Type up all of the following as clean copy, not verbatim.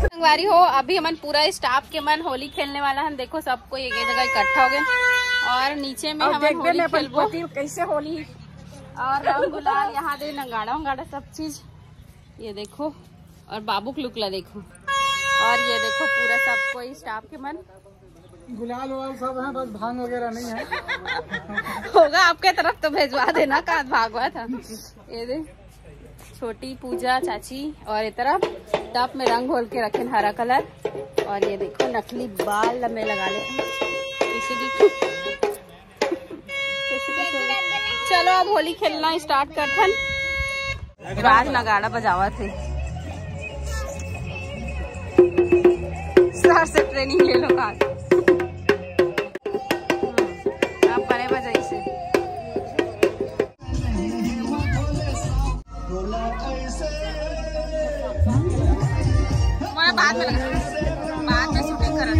संगवारी हो, अभी हमन पूरा स्टाफ के मन होली खेलने वाला है। देखो सबको एक जगह इकट्ठा हो गए और नीचे में हम होली खेलबो कैसे होली और रंग गुलाल यहाँ दे नंगाड़ा उंगाड़ा सब चीज। ये देखो और बाबू के लुकला देखो और ये देखो पूरा सब कोई स्टाफ के मन गुलाल वाल सब है, बस भांग वगैरह नहीं है। होगा आपके तरफ तो भेजवा देना, कहाँ भागवा था। ये दे छोटी पूजा चाची और ये तरफ टप में रंग घोल के रखे हरा कलर और ये देखो नकली बाल लंबे लगा लेते। चलो अब होली खेलना स्टार्ट करथन। राज नगाड़ा बजावा थे, सर से ट्रेनिंग ले लो का। आप बने बजाई से हमारा बाद में लगा, बाद में शूटिंग करा।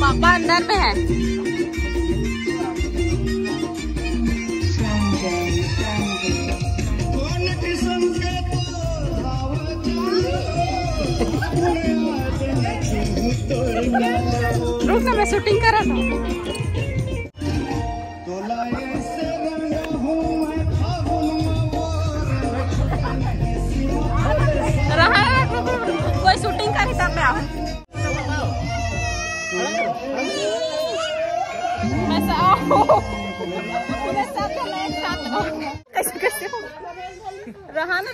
पापा अंदर में है। रुक मैं शूटिंग कर रहा था। कोई शूटिंग करे तब मैं आऊँ।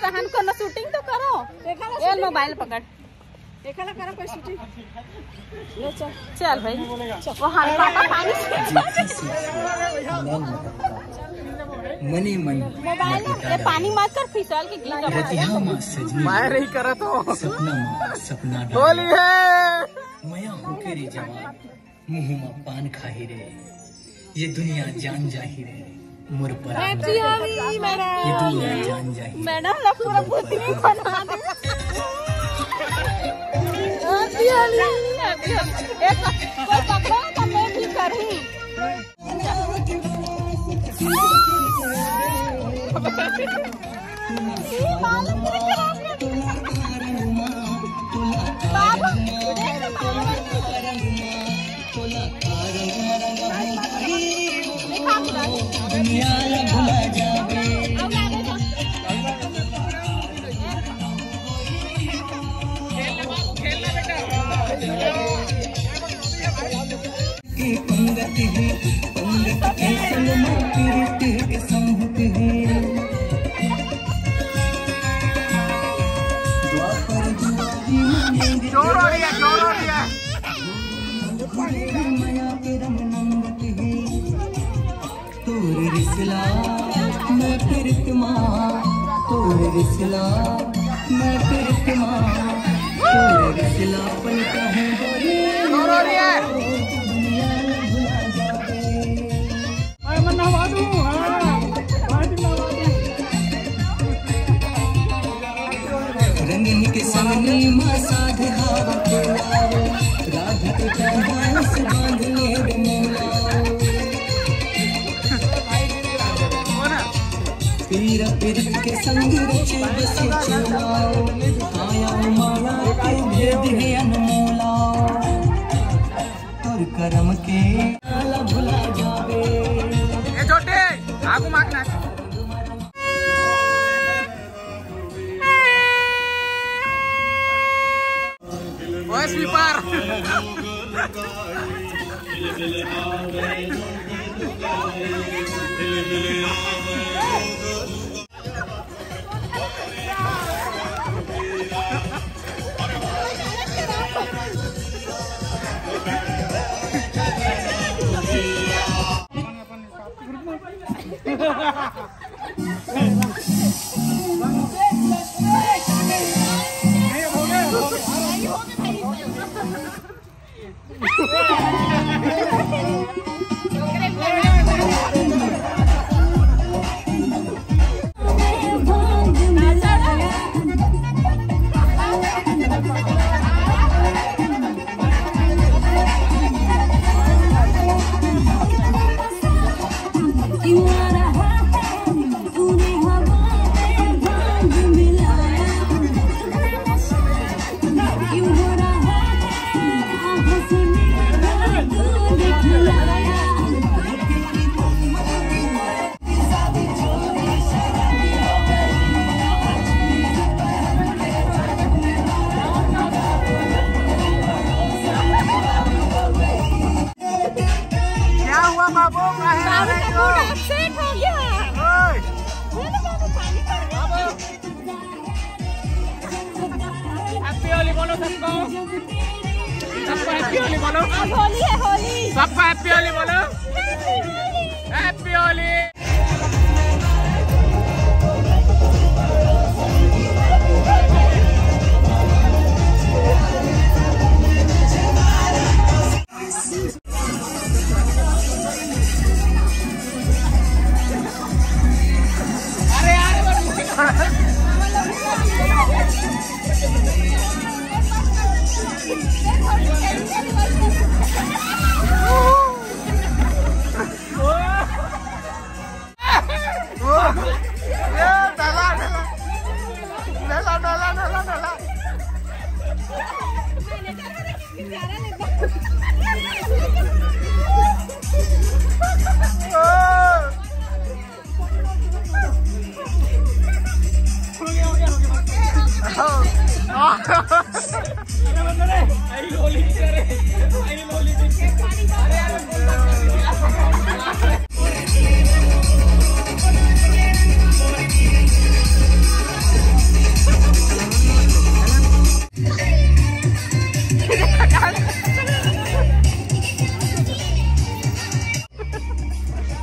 रहन को ना शूटिंग तो करो, ये मोबाइल पकड़ करो कोई शूटिंग। चल भाई वहाँ पानी मनी मन मोबाइल ये पानी मत कर, फिसल के गिर मैं नहीं करा तो सपना होली है मया होके रे जवान मुँह में पान खाही रे, ये दुनिया जान जाही रे मोर पर ये दुनिया जान जाही। मैडम ना पूरा भूतनी बना दे। एक कोई पकड़ो तो मैं भी करूँ। भुला जावे पंगत है, पंगत के संग पीरित के संगत है। द्वापर जुआरी जोर हो रही है मया के रंग नंगत है। तोर रिसला मैं फिरत माँ, तोर रिसला मैं फिरत माँ, तोर रिसला पलटा है जोर हो रही है। रंगनी के सामने माँ साध हाव के लाओ, राधा के पैदास बांधने मोलाओ। पीर पीरित के संग रचे बसे चलाओ, आया माया के भेद है अनमोलाओ। तोर करम के नाला भुला जावे। ये छोटे आगू मांगना ओए स्वीपर। हैप्पी होली बोलो सबको, सबको हैप्पी होली बोलो। होली है होली, सबको हैप्पी होली बोलो, हैप्पी होली।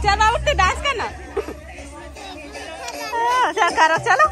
चलो उठते डांस करना, करो चलो।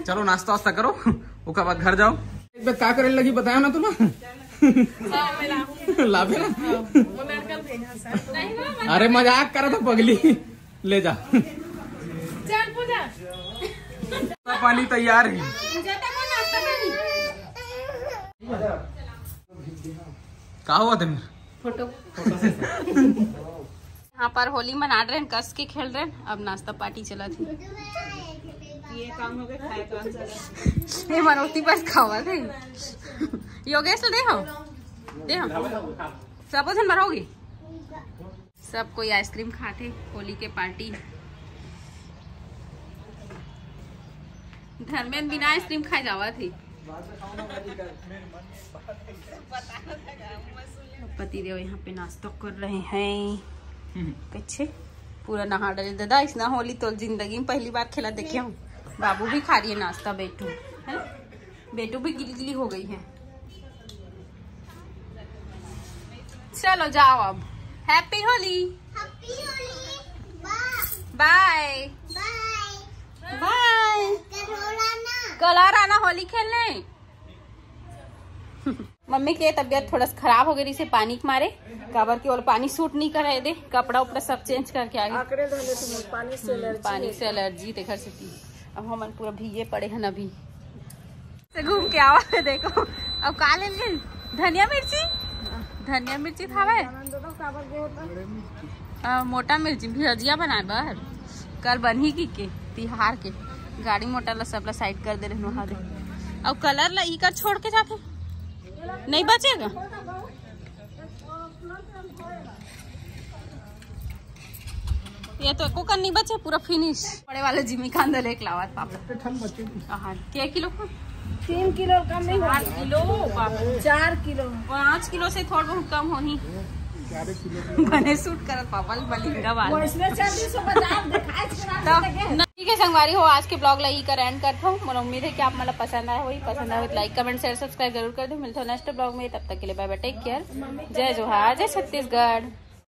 चलो नाश्ता वास्ता करो, उसके बाद घर जाओ। एक बार क्या करे लगी बताया ना तुम्हें। लाभे ना, अरे मजाक करा था पगली, ले जा। पानी तैयार है। क्या हुआ था? फोटो यहाँ पर होली मना रहे हैं, कस के खेल रहे हैं। अब नाश्ता पार्टी चला थी। ये काम हो गया, खाए कौन सा ये मनोती पास खावा थे। योगेश तो देखो सब दिन भरोगी? सब कोई आइसक्रीम खाते होली के पार्टी। धर्मेंद्र बिना आइसक्रीम खाए जावा थी। पति देव यहाँ पे नाश्ता कर रहे हैं पीछे। पूरा नहा डले दादा, इसना होली तो जिंदगी में पहली बार खेला देखे हूँ। बाबू भी खा रही है नाश्ता, बेटू है, बेटू भी गिली गिली हो गई है। चलो जाओ अब। हैप्पी होली। Bye bye. कल आ रहा ना होली खेलने। मम्मी की तबीयत थोड़ा सा खराब हो गई से पानी के मारे, काबर की और पानी सूट नहीं कर रहे थे, कपड़ा उपड़ा सब चेंज करके आ गए। पानी से एलर्जी देखर से थी। अब हम पूरा भीगे पड़े हैं अभी से घूम के आवा है। देखो अब का ले गई धनिया मिर्ची, धनिया मिर्ची खावे मोटा मिर्ची भजिया बनाए बाहर कल बनी की तिहार के गाड़ी मोटा ला सब ला साइड कर दे रहे वहां दे। अब कलर ला ई कर छोड़ के जाके नहीं बचेगा। ये तो एको कर नहीं बचे, पूरा फिनिश। बड़े वाले जिमी का अंदर एक लावा पापा। हाँ क्या किलो का? 3 किलो कम नहीं, 8 किलो 4 किलो 5 किलो से थोड़ा बहुत कम होनी। बने सूट कर पापा बलिंगा वाला इसमें 450 दिखाए। ठीक है संगवारी हो, आज के ब्लॉग लाई कर एंड करता हूँ। मुझे उम्मीद है कि आप मतलब पसंद आया हो। पसंद आया हो तो लाइक कमेंट शेयर सब्सक्राइब जरूर कर दो। मिलते हो नेक्स्ट ब्लॉग में, तब तक के लिए बाय बाय, टेक केयर। जय जोहार, जय छत्तीसगढ़।